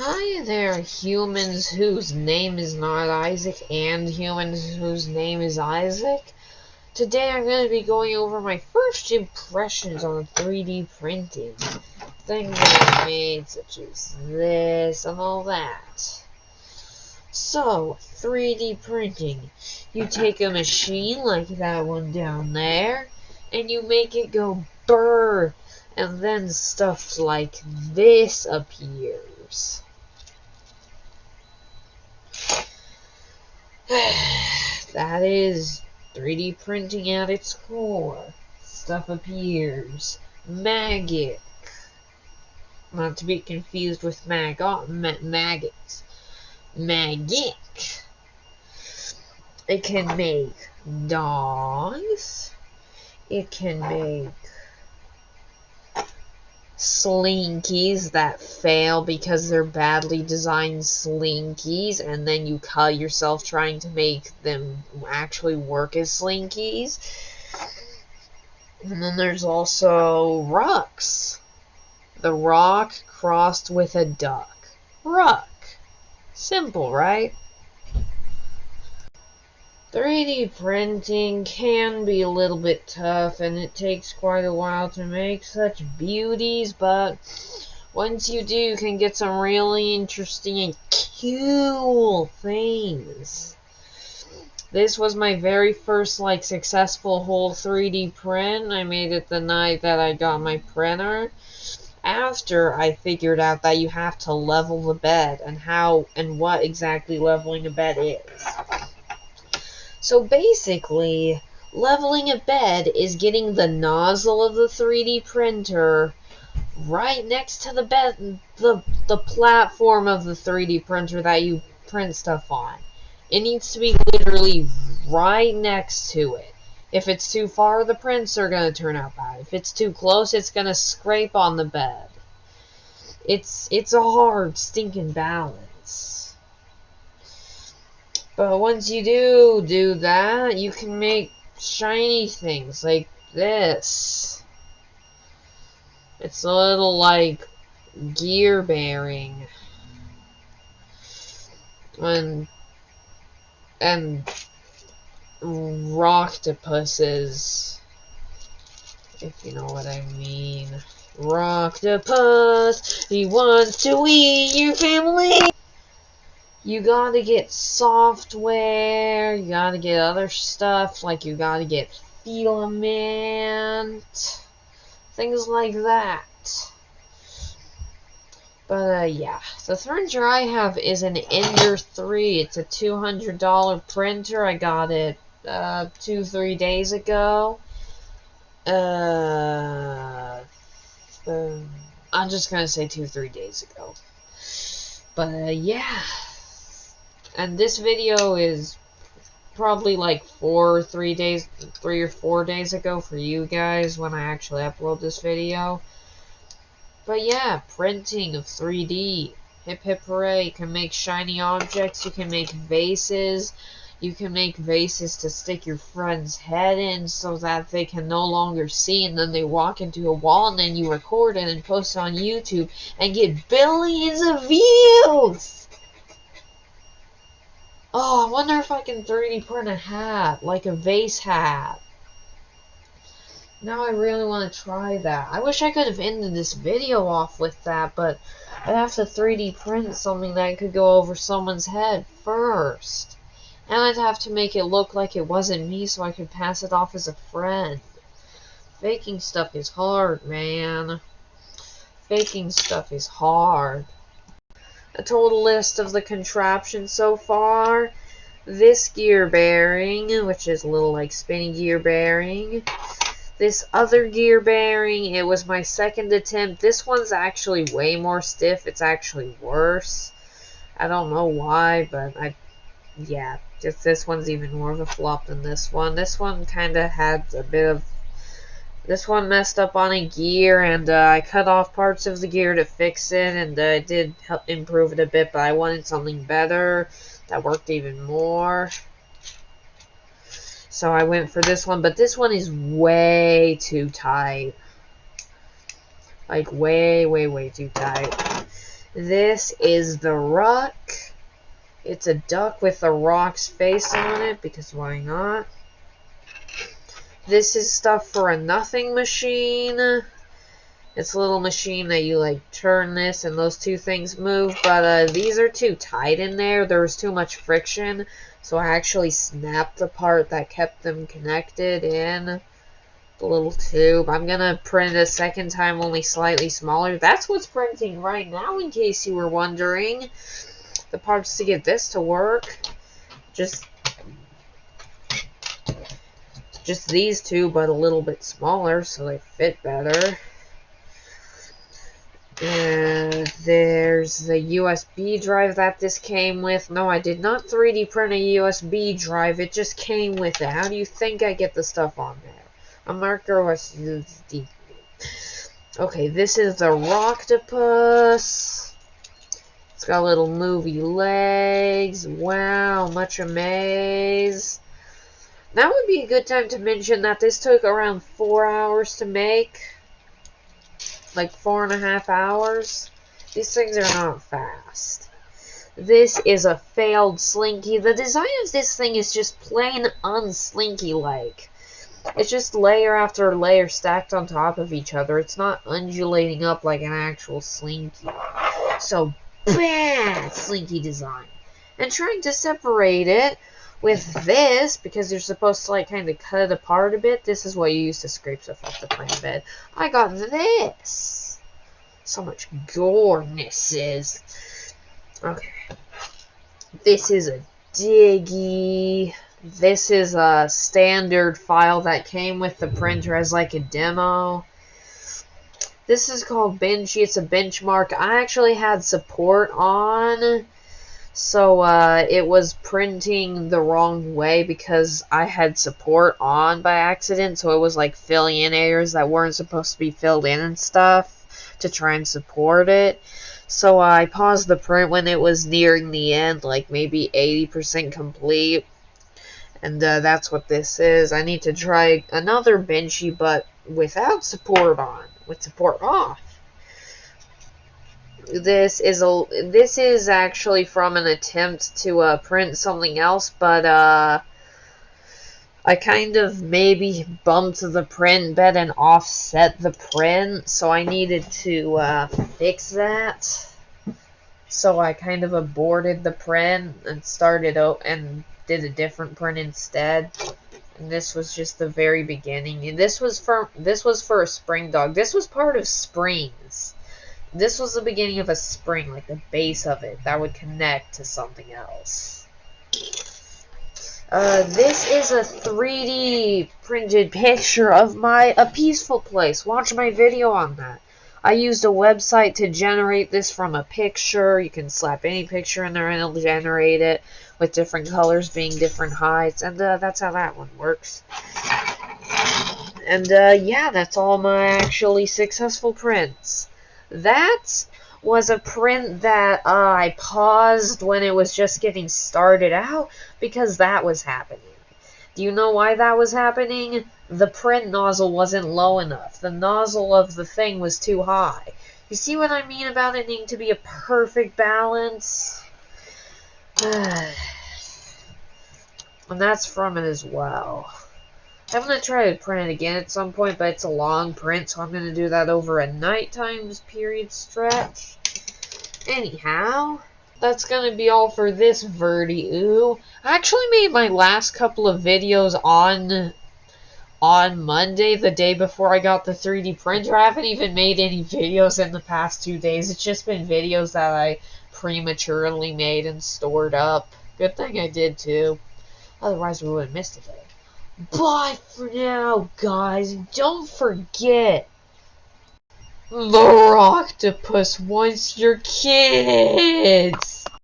Hi there, humans whose name is not Isaac and humans whose name is Isaac. Today I'm going to be going over my first impressions on 3D printing. Things that I made, such as this and all that. So, 3D printing. You take a machine like that one down there, and you make it go brrr, and then stuff like this appears. That is 3D printing at its core. Stuff appears. Magic. Not to be confused with maggots. Magic. It can make dogs. It can make slinkies that fail because they're badly designed slinkies, and then you cut yourself trying to make them actually work as slinkies. And then there's also rocks. The rock crossed with a duck. Rock. Simple, right? 3D printing can be a little bit tough, and it takes quite a while to make such beauties, but once you do, you can get some really interesting and cool things. This was my very first successful whole 3D print. I made it the night that I got my printer, after I figured out that you have to level the bed and what exactly leveling a bed is. So basically, leveling a bed is getting the nozzle of the 3D printer right next to the bed, the platform of the 3D printer that you print stuff on. It needs to be literally right next to it. If it's too far, the prints are going to turn out bad. If it's too close, it's going to scrape on the bed. It's a hard, stinking balance. But once you do that, you can make shiny things like this. It's a little gear bearing. And roctopuses, if you know what I mean. Roctopus, he wants to eat your family. You gotta get software, you gotta get other stuff, you gotta get filament, things like that. But yeah, the printer I have is an Ender 3. It's a $200 printer. I got it 2-3 days ago. I'm just gonna say 2-3 days ago. But yeah. And this video is probably 3 or 4 days ago for you guys when I actually upload this video. But yeah, printing of 3D. Hip hip hooray. You can make shiny objects, you can make vases. You can make vases to stick your friend's head in so that they can no longer see, and then they walk into a wall, and then you record it and post it on YouTube and get billions of views! Oh, I wonder if I can 3D print a hat, like a vase hat. Now I really want to try that. I wish I could have ended this video off with that, but I'd have to 3D print something that could go over someone's head first. And I'd have to make it look like it wasn't me so I could pass it off as a friend. Faking stuff is hard, man. Faking stuff is hard. A total list of the contraptions so far. This gear bearing, which is a little spinny gear bearing. This other gear bearing, it was my second attempt. This one's actually way more stiff. It's actually worse. I don't know why, but yeah, just this one's even more of a flop than this one. This one kind of had a bit of... This one messed up on a gear, and I cut off parts of the gear to fix it, and it did help improve it a bit, but I wanted something better that worked even more. So I went for this one, but this one is way too tight. Way too tight. This is the Ruck. It's a duck with the Rock's face on it, because why not? This is stuff for a nothing machine. It's a little machine that you like turn this and those two things move, but these are too tight in there. There was too much friction, so I actually snapped the part that kept them connected in the little tube. I'm gonna print it a second time, only slightly smaller. That's what's printing right now, in case you were wondering. The parts to get this to work. Just these two, but a little bit smaller, so they fit better. There's the USB drive that this came with. No, I did not 3D print a USB drive. It just came with it. How do you think I get the stuff on there? A marker was... Okay, this is the Rocktopus. It's got little movie legs. Wow, much amaze. That would be a good time to mention that this took around 4 hours to make. Like 4.5 hours. These things are not fast. This is a failed Slinky. The design of this thing is just plain unslinky-like. It's just layer after layer stacked on top of each other. It's not undulating up like an actual Slinky. So, bad Slinky design. And trying to separate it with this, because you're supposed to like kind of cut it apart a bit. This is what you use to scrape stuff off the print bed. I got this. So much gorenesses. Okay. This is a Diggy. This is a standard file that came with the printer as like a demo. This is called Benchy. It's a benchmark. I actually had support on, so it was printing the wrong way because I had support on by accident, so it was like filling in errors that weren't supposed to be filled in and stuff to try and support it. So I paused the print when it was nearing the end, like maybe 80% complete. And that's what this is. I need to try another Benchy, but without support on. With support off. This is actually from an attempt to print something else, but I kind of maybe bumped the print bed and offset the print, so I needed to fix that. So I kind of aborted the print and started out and did a different print instead. And this was just the very beginning. And this was for a spring dog. This was part of springs. This was the beginning of a spring, like the base of it that would connect to something else. This is a 3D printed picture of a peaceful place. Watch my video on that. I used a website to generate this from a picture. You can slap any picture in there and it'll generate it with different colors being different heights. And that's how that one works. And yeah, that's all my actually successful prints. That was a print that I paused when it was just getting started out because that was happening. Do you know why that was happening? The print nozzle wasn't low enough. The nozzle of the thing was too high. You see what I mean about it needing to be a perfect balance? And that's from it as well. I'm going to try to print it again at some point, but it's a long print, so I'm going to do that over a nighttime period stretch. Anyhow, that's going to be all for this Verdi-oo. I actually made my last couple of videos on Monday, the day before I got the 3D printer. I haven't even made any videos in the past 2 days. It's just been videos that I prematurely made and stored up. Good thing I did, too. Otherwise, we would have missed a day. Bye for now, guys. Don't forget, the Rocktopus wants your kids.